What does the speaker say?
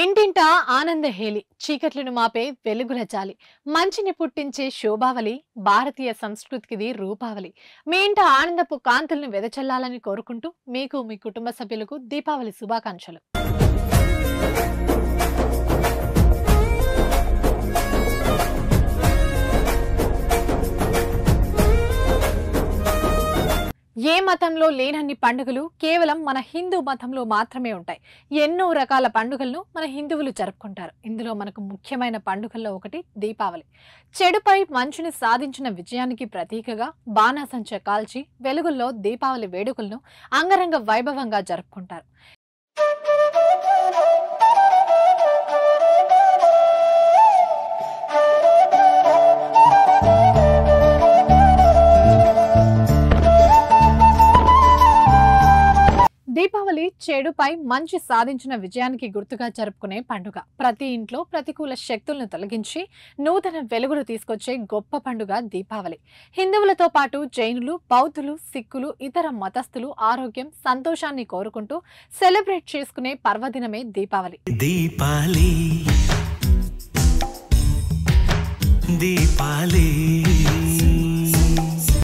ఇంటింటా ఆనందహేళి చీకట్లను మాపే వెలుగుల జాలి మంచిని పుట్టించే శోభావళి భారతీయ సంస్కృతికిది రూపావళి మీ ఇంట ఆనందపు కాంతులను వెదచల్లాలని కోరుకుంటూ మీకు మీ కుటుంబ సభ్యులకు దీపావళి శుభాకాంక్షలు. ఏ మతంలో లేనన్ని పండుగలు కేవలం మన హిందూ మతంలో మాత్రమే ఉంటాయి. ఎన్నో రకాల పండుగలను మన హిందువులు జరుపుకుంటారు. ఇందులో మనకు ముఖ్యమైన పండుగల్లో ఒకటి దీపావళి. చెడుపై మంచుని సాధించిన విజయానికి ప్రతీకగా బాణాసంచ కాల్చి వెలుగుల్లో దీపావళి వేడుకలను అంగరంగ వైభవంగా జరుపుకుంటారు. దీపావళి చెడుపై మంచి సాధించిన విజయానికి గుర్తుగా జరుపుకునే పండుగ. ప్రతి ఇంట్లో ప్రతికూల శక్తులను తొలగించి నూతన వెలుగులు తీసుకొచ్చే గొప్ప పండుగ దీపావళి. హిందువులతో పాటు జైనులు, బౌద్ధులు, సిక్కులు, ఇతర మతస్థులు ఆరోగ్యం, సంతోషాన్ని కోరుకుంటూ సెలబ్రేట్ చేసుకునే పర్వదినమే దీపావళి.